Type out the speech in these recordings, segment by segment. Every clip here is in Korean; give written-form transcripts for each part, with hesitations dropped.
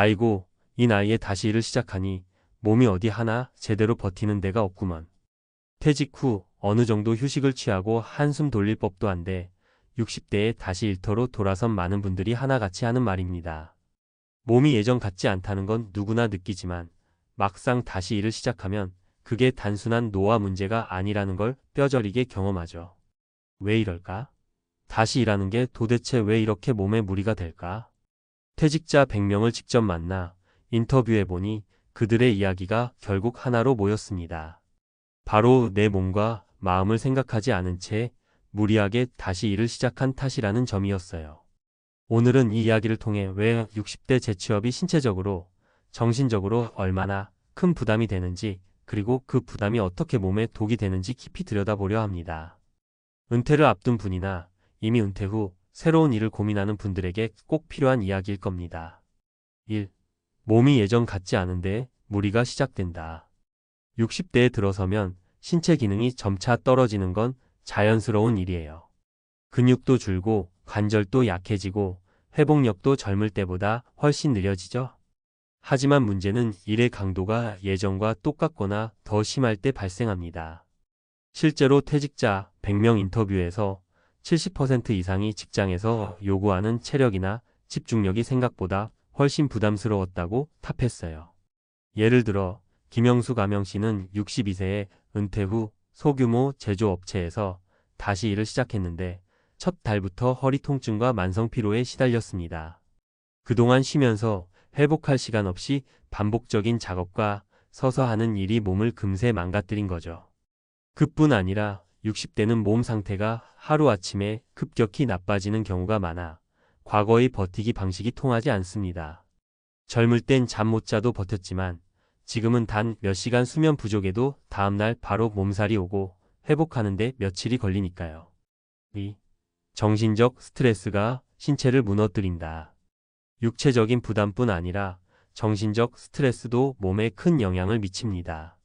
아이고, 이 나이에 다시 일을 시작하니 몸이 어디 하나 제대로 버티는 데가 없구먼. 퇴직 후 어느 정도 휴식을 취하고 한숨 돌릴 법도 한데 60대에 다시 일터로 돌아선 많은 분들이 하나같이 하는 말입니다. 몸이 예전 같지 않다는 건 누구나 느끼지만 막상 다시 일을 시작하면 그게 단순한 노화 문제가 아니라는 걸 뼈저리게 경험하죠. 왜 이럴까? 다시 일하는 게 도대체 왜 이렇게 몸에 무리가 될까? 퇴직자 100명을 직접 만나 인터뷰해보니 그들의 이야기가 결국 하나로 모였습니다. 바로 내 몸과 마음을 생각하지 않은 채 무리하게 다시 일을 시작한 탓이라는 점이었어요. 오늘은 이 이야기를 통해 왜 60대 재취업이 신체적으로, 정신적으로 얼마나 큰 부담이 되는지, 그리고 그 부담이 어떻게 몸에 독이 되는지 깊이 들여다보려 합니다. 은퇴를 앞둔 분이나 이미 은퇴 후 새로운 일을 고민하는 분들에게 꼭 필요한 이야기일 겁니다. 1. 몸이 예전 같지 않은데 무리가 시작된다. 60대에 들어서면 신체 기능이 점차 떨어지는 건 자연스러운 일이에요. 근육도 줄고 관절도 약해지고 회복력도 젊을 때보다 훨씬 느려지죠. 하지만 문제는 일의 강도가 예전과 똑같거나 더 심할 때 발생합니다. 실제로 퇴직자 100명 인터뷰에서 70% 이상이 직장에서 요구하는 체력이나 집중력이 생각보다 훨씬 부담스러웠다고 답했어요. 예를 들어 김영수 가명씨는 62세에 은퇴 후 소규모 제조업체에서 다시 일을 시작했는데 첫 달부터 허리 통증과 만성 피로에 시달렸습니다. 그동안 쉬면서 회복할 시간 없이 반복적인 작업과 서서 하는 일이 몸을 금세 망가뜨린 거죠. 그뿐 아니라 60대는 몸 상태가 하루아침에 급격히 나빠지는 경우가 많아 과거의 버티기 방식이 통하지 않습니다. 젊을 땐 잠 못 자도 버텼지만 지금은 단 몇 시간 수면 부족에도 다음날 바로 몸살이 오고 회복하는데 며칠이 걸리니까요. 2. 정신적 스트레스가 신체를 무너뜨린다. 육체적인 부담뿐 아니라 정신적 스트레스도 몸에 큰 영향을 미칩니다.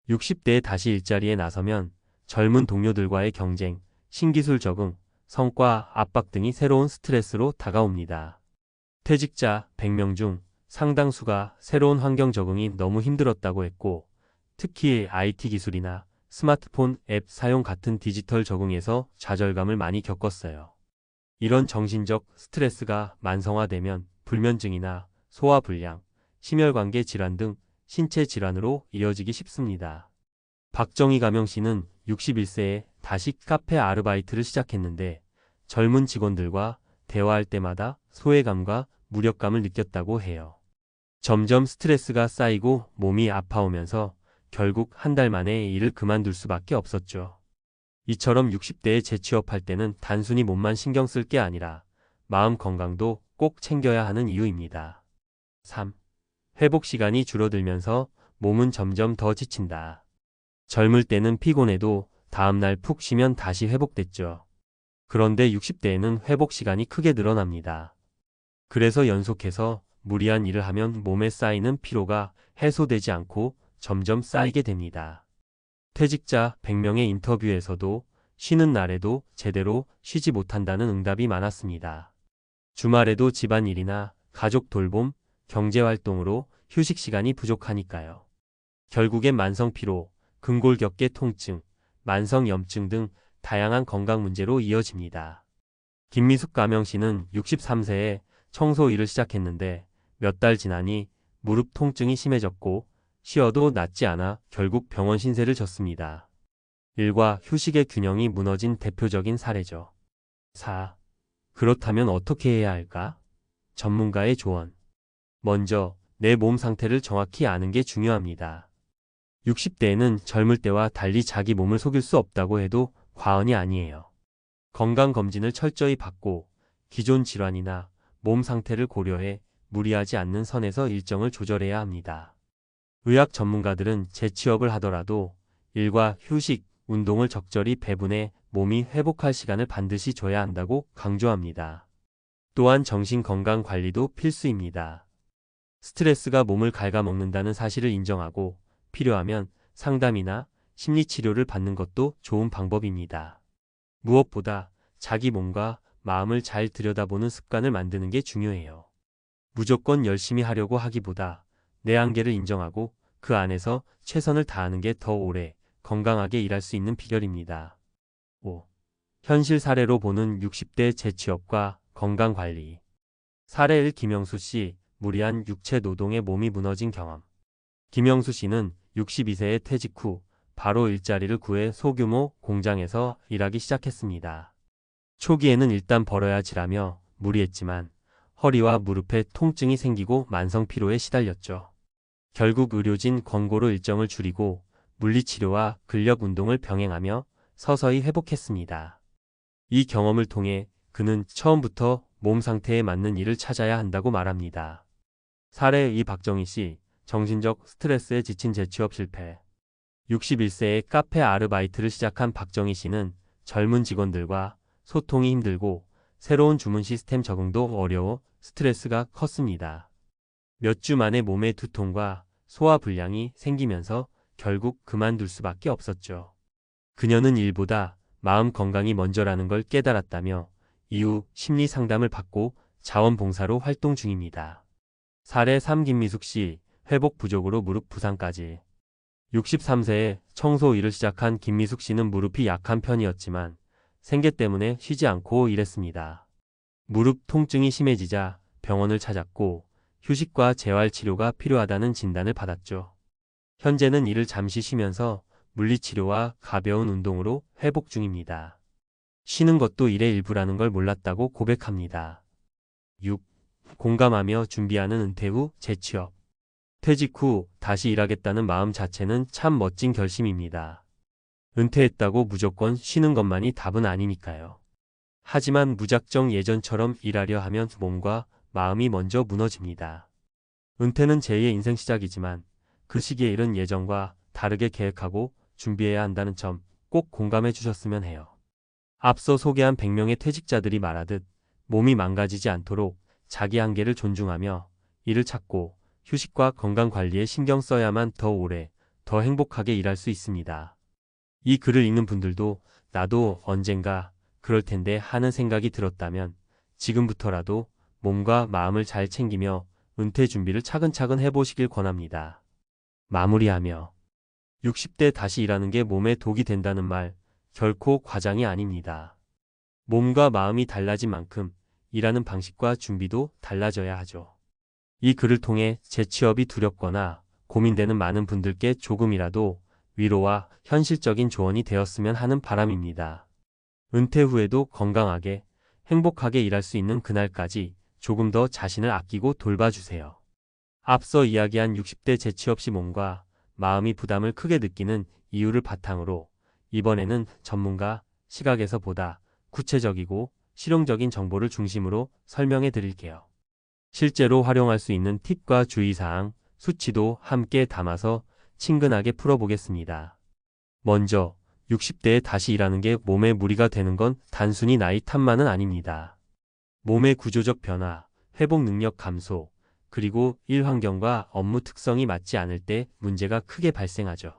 60대에 다시 일자리에 나서면 젊은 동료들과의 경쟁, 신기술 적응, 성과 압박 등이 새로운 스트레스로 다가옵니다. 퇴직자 100명 중 상당수가 새로운 환경 적응이 너무 힘들었다고 했고, 특히 IT 기술이나 스마트폰 앱 사용 같은 디지털 적응에서 좌절감을 많이 겪었어요. 이런 정신적 스트레스가 만성화되면 불면증이나 소화불량, 심혈관계 질환 등 신체 질환으로 이어지기 쉽습니다. 박정희 가명씨는 61세에 다시 카페 아르바이트를 시작했는데 젊은 직원들과 대화할 때마다 소외감과 무력감을 느꼈다고 해요. 점점 스트레스가 쌓이고 몸이 아파오면서 결국 한 달 만에 일을 그만둘 수밖에 없었죠. 이처럼 60대에 재취업할 때는 단순히 몸만 신경 쓸 게 아니라 마음 건강도 꼭 챙겨야 하는 이유입니다. 3. 회복 시간이 줄어들면서 몸은 점점 더 지친다. 젊을 때는 피곤해도 다음날 푹 쉬면 다시 회복됐죠. 그런데 60대에는 회복 시간이 크게 늘어납니다. 그래서 연속해서 무리한 일을 하면 몸에 쌓이는 피로가 해소되지 않고 점점 쌓이게 됩니다. 퇴직자 100명의 인터뷰에서도 쉬는 날에도 제대로 쉬지 못한다는 응답이 많았습니다. 주말에도 집안일이나 가족 돌봄, 경제활동으로 휴식 시간이 부족하니까요. 결국엔 만성피로, 근골격계 통증, 만성염증 등 다양한 건강 문제로 이어집니다. 김미숙 가명씨는 63세에 청소 일을 시작했는데 몇 달 지나니 무릎 통증이 심해졌고 쉬어도 낫지 않아 결국 병원 신세를 졌습니다. 일과 휴식의 균형이 무너진 대표적인 사례죠. 4. 그렇다면 어떻게 해야 할까? 전문가의 조언. 먼저 내 몸 상태를 정확히 아는 게 중요합니다. 60대에는 젊을 때와 달리 자기 몸을 속일 수 없다고 해도 과언이 아니에요. 건강검진을 철저히 받고 기존 질환이나 몸 상태를 고려해 무리하지 않는 선에서 일정을 조절해야 합니다. 의학 전문가들은 재취업을 하더라도 일과 휴식, 운동을 적절히 배분해 몸이 회복할 시간을 반드시 줘야 한다고 강조합니다. 또한 정신건강 관리도 필수입니다. 스트레스가 몸을 갉아먹는다는 사실을 인정하고 필요하면 상담이나 심리치료를 받는 것도 좋은 방법입니다. 무엇보다 자기 몸과 마음을 잘 들여다보는 습관을 만드는 게 중요해요. 무조건 열심히 하려고 하기보다 내 한계를 인정하고 그 안에서 최선을 다하는 게 더 오래 건강하게 일할 수 있는 비결입니다. 5. 현실 사례로 보는 60대 재취업과 건강관리. 사례 1. 김영수 씨, 무리한 육체 노동에 몸이 무너진 경험. 김영수 씨는 62세에 퇴직 후 바로 일자리를 구해 소규모 공장에서 일하기 시작했습니다. 초기에는 일단 벌어야지라며 무리했지만 허리와 무릎에 통증이 생기고 만성 피로에 시달렸죠. 결국 의료진 권고로 일정을 줄이고 물리치료와 근력 운동을 병행하며 서서히 회복했습니다. 이 경험을 통해 그는 처음부터 몸 상태에 맞는 일을 찾아야 한다고 말합니다. 사례 2. 박정희 씨, 정신적 스트레스에 지친 재취업 실패. 61세에 카페 아르바이트를 시작한 박정희 씨는 젊은 직원들과 소통이 힘들고 새로운 주문 시스템 적응도 어려워 스트레스가 컸습니다. 몇 주 만에 몸에 두통과 소화 불량이 생기면서 결국 그만둘 수밖에 없었죠. 그녀는 일보다 마음 건강이 먼저라는 걸 깨달았다며 이후 심리 상담을 받고 자원봉사로 활동 중입니다. 사례 3. 김미숙 씨, 회복 부족으로 무릎 부상까지. 63세에 청소 일을 시작한 김미숙 씨는 무릎이 약한 편이었지만 생계 때문에 쉬지 않고 일했습니다. 무릎 통증이 심해지자 병원을 찾았고 휴식과 재활치료가 필요하다는 진단을 받았죠. 현재는 일을 잠시 쉬면서 물리치료와 가벼운 운동으로 회복 중입니다. 쉬는 것도 일의 일부라는 걸 몰랐다고 고백합니다. 6. 공감하며 준비하는 은퇴 후 재취업. 퇴직 후 다시 일하겠다는 마음 자체는 참 멋진 결심입니다. 은퇴했다고 무조건 쉬는 것만이 답은 아니니까요. 하지만 무작정 예전처럼 일하려 하면 몸과 마음이 먼저 무너집니다. 은퇴는 제2의 인생 시작이지만 그 시기의 일은 예전과 다르게 계획하고 준비해야 한다는 점 꼭 공감해 주셨으면 해요. 앞서 소개한 100명의 퇴직자들이 말하듯 몸이 망가지지 않도록 자기 한계를 존중하며 일을 찾고 휴식과 건강 관리에 신경 써야만 더 오래, 더 행복하게 일할 수 있습니다. 이 글을 읽는 분들도 나도 언젠가 그럴 텐데 하는 생각이 들었다면 지금부터라도 몸과 마음을 잘 챙기며 은퇴 준비를 차근차근 해보시길 권합니다. 마무리하며 60대 다시 일하는 게 몸에 독이 된다는 말 결코 과장이 아닙니다. 몸과 마음이 달라진 만큼 일하는 방식과 준비도 달라져야 하죠. 이 글을 통해 재취업이 두렵거나 고민되는 많은 분들께 조금이라도 위로와 현실적인 조언이 되었으면 하는 바람입니다. 은퇴 후에도 건강하게 행복하게 일할 수 있는 그날까지 조금 더 자신을 아끼고 돌봐주세요. 앞서 이야기한 60대 재취업 시 몸과 마음이 부담을 크게 느끼는 이유를 바탕으로 이번에는 전문가 시각에서 보다 구체적이고 실용적인 정보를 중심으로 설명해 드릴게요. 실제로 활용할 수 있는 팁과 주의사항, 수치도 함께 담아서 친근하게 풀어보겠습니다. 먼저 60대에 다시 일하는 게 몸에 무리가 되는 건 단순히 나이 탓만은 아닙니다. 몸의 구조적 변화, 회복 능력 감소, 그리고 일 환경과 업무 특성이 맞지 않을 때 문제가 크게 발생하죠.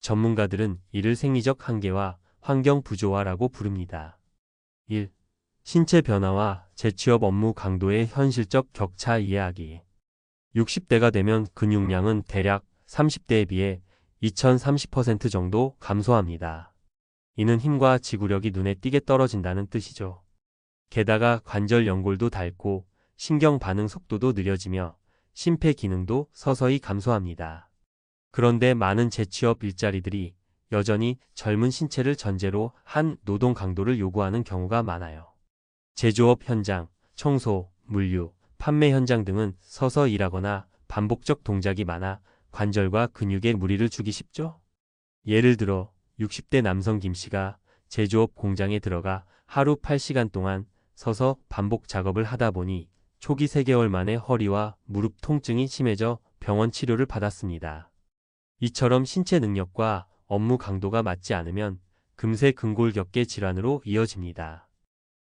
전문가들은 이를 생리적 한계와 환경 부조화라고 부릅니다. 1. 신체 변화와 재취업 업무 강도의 현실적 격차 이해하기. 60대가 되면 근육량은 대략 30대에 비해 2030% 정도 감소합니다. 이는 힘과 지구력이 눈에 띄게 떨어진다는 뜻이죠. 게다가 관절 연골도 닳고 신경 반응 속도도 느려지며 심폐 기능도 서서히 감소합니다. 그런데 많은 재취업 일자리들이 여전히 젊은 신체를 전제로 한 노동 강도를 요구하는 경우가 많아요. 제조업 현장, 청소, 물류, 판매 현장 등은 서서 일하거나 반복적 동작이 많아 관절과 근육에 무리를 주기 쉽죠? 예를 들어 60대 남성 김 씨가 제조업 공장에 들어가 하루 8시간 동안 서서 반복 작업을 하다 보니 초기 3개월 만에 허리와 무릎 통증이 심해져 병원 치료를 받았습니다. 이처럼 신체 능력과 업무 강도가 맞지 않으면 금세 근골격계 질환으로 이어집니다.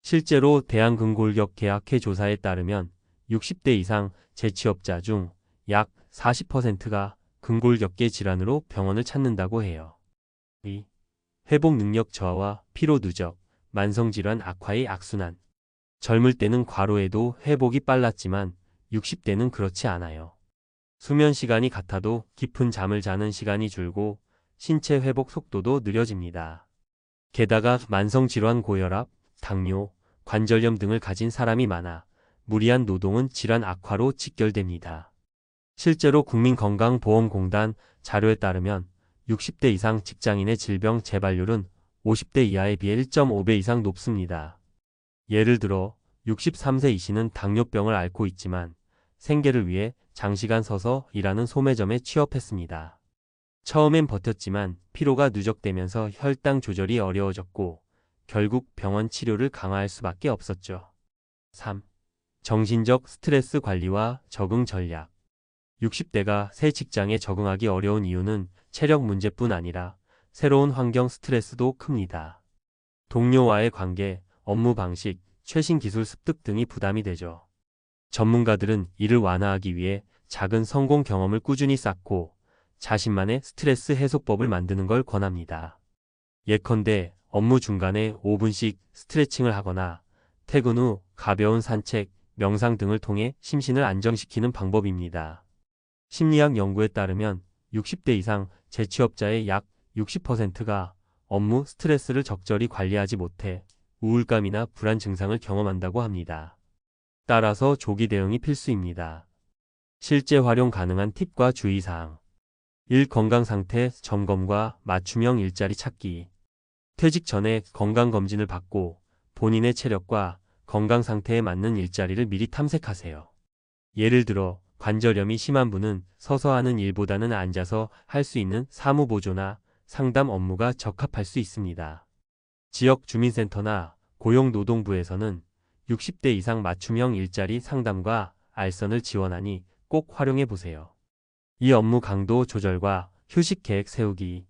실제로 대한근골격계학회 조사에 따르면 60대 이상 재취업자 중 약 40%가 근골격계 질환으로 병원을 찾는다고 해요. 2. 회복 능력 저하와 피로 누적, 만성질환 악화의 악순환. 젊을 때는 과로해도 회복이 빨랐지만 60대는 그렇지 않아요. 수면 시간이 같아도 깊은 잠을 자는 시간이 줄고 신체 회복 속도도 느려집니다. 게다가 만성질환 고혈압, 당뇨, 관절염 등을 가진 사람이 많아 무리한 노동은 질환 악화로 직결됩니다. 실제로 국민건강보험공단 자료에 따르면 60대 이상 직장인의 질병 재발률은 50대 이하에 비해 1.5배 이상 높습니다. 예를 들어 63세 이씨는 당뇨병을 앓고 있지만 생계를 위해 장시간 서서 일하는 소매점에 취업했습니다. 처음엔 버텼지만 피로가 누적되면서 혈당 조절이 어려워졌고 결국 병원 치료를 강화할 수밖에 없었죠. 3. 정신적 스트레스 관리와 적응 전략. 60대가 새 직장에 적응하기 어려운 이유는 체력 문제뿐 아니라 새로운 환경 스트레스도 큽니다. 동료와의 관계, 업무 방식, 최신 기술 습득 등이 부담이 되죠. 전문가들은 이를 완화하기 위해 작은 성공 경험을 꾸준히 쌓고 자신만의 스트레스 해소법을 만드는 걸 권합니다. 예컨대 업무 중간에 5분씩 스트레칭을 하거나 퇴근 후 가벼운 산책, 명상 등을 통해 심신을 안정시키는 방법입니다. 심리학 연구에 따르면 60대 이상 재취업자의 약 60%가 업무 스트레스를 적절히 관리하지 못해 우울감이나 불안 증상을 경험한다고 합니다. 따라서 조기 대응이 필수입니다. 실제 활용 가능한 팁과 주의사항. 1. 건강상태 점검과 맞춤형 일자리 찾기. 퇴직 전에 건강검진을 받고 본인의 체력과 건강 상태에 맞는 일자리를 미리 탐색하세요. 예를 들어 관절염이 심한 분은 서서 하는 일보다는 앉아서 할 수 있는 사무보조나 상담 업무가 적합할 수 있습니다. 지역 주민센터나 고용노동부에서는 60대 이상 맞춤형 일자리 상담과 알선을 지원하니 꼭 활용해 보세요. 이 업무 강도 조절과 휴식 계획 세우기.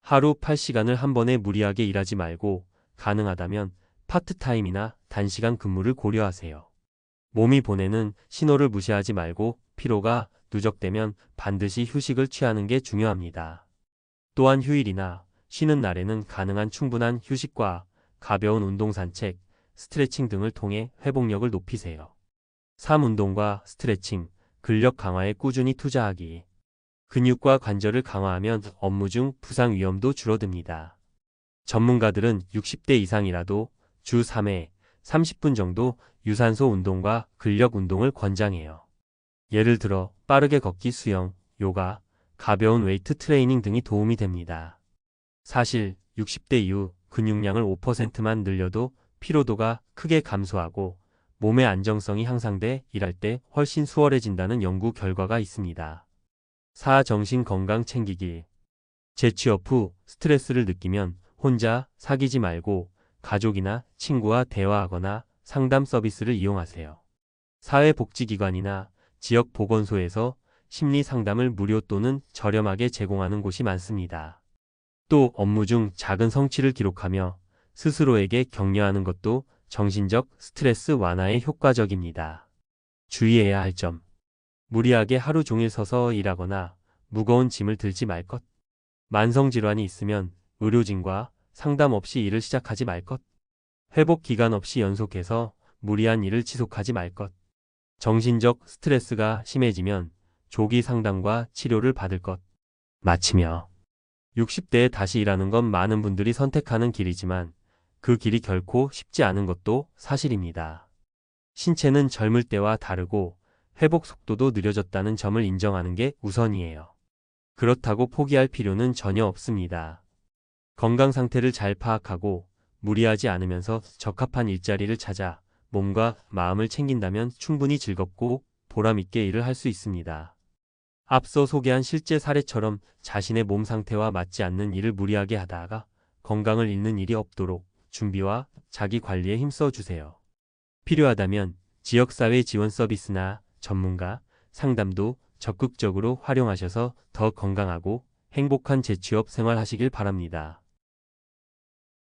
하루 8시간을 한 번에 무리하게 일하지 말고 가능하다면 파트타임이나 단시간 근무를 고려하세요. 몸이 보내는 신호를 무시하지 말고 피로가 누적되면 반드시 휴식을 취하는 게 중요합니다. 또한 휴일이나 쉬는 날에는 가능한 충분한 휴식과 가벼운 운동 산책, 스트레칭 등을 통해 회복력을 높이세요. 3. 운동과 스트레칭, 근력 강화에 꾸준히 투자하기. 근육과 관절을 강화하면 업무 중 부상 위험도 줄어듭니다. 전문가들은 60대 이상이라도 주 3회 30분 정도 유산소 운동과 근력 운동을 권장해요. 예를 들어 빠르게 걷기, 수영, 요가, 가벼운 웨이트 트레이닝 등이 도움이 됩니다. 사실 60대 이후 근육량을 5%만 늘려도 피로도가 크게 감소하고 몸의 안정성이 향상돼 일할 때 훨씬 수월해진다는 연구 결과가 있습니다. 4. 정신 건강 챙기기. 재취업 후 스트레스를 느끼면 혼자 사귀지 말고 가족이나 친구와 대화하거나 상담 서비스를 이용하세요. 사회복지기관이나 지역 보건소에서 심리 상담을 무료 또는 저렴하게 제공하는 곳이 많습니다. 또 업무 중 작은 성취를 기록하며 스스로에게 격려하는 것도 정신적 스트레스 완화에 효과적입니다. 주의해야 할 점. 무리하게 하루 종일 서서 일하거나 무거운 짐을 들지 말 것. 만성질환이 있으면 의료진과 상담 없이 일을 시작하지 말 것. 회복 기간 없이 연속해서 무리한 일을 지속하지 말 것. 정신적 스트레스가 심해지면 조기 상담과 치료를 받을 것. 마치며 60대에 다시 일하는 건 많은 분들이 선택하는 길이지만 그 길이 결코 쉽지 않은 것도 사실입니다. 신체는 젊을 때와 다르고 회복 속도도 느려졌다는 점을 인정하는 게 우선이에요. 그렇다고 포기할 필요는 전혀 없습니다. 건강 상태를 잘 파악하고 무리하지 않으면서 적합한 일자리를 찾아 몸과 마음을 챙긴다면 충분히 즐겁고 보람 있게 일을 할 수 있습니다. 앞서 소개한 실제 사례처럼 자신의 몸 상태와 맞지 않는 일을 무리하게 하다가 건강을 잃는 일이 없도록 준비와 자기 관리에 힘써 주세요. 필요하다면 지역사회 지원 서비스나 전문가, 상담도 적극적으로 활용하셔서 더 건강하고 행복한 재취업 생활하시길 바랍니다.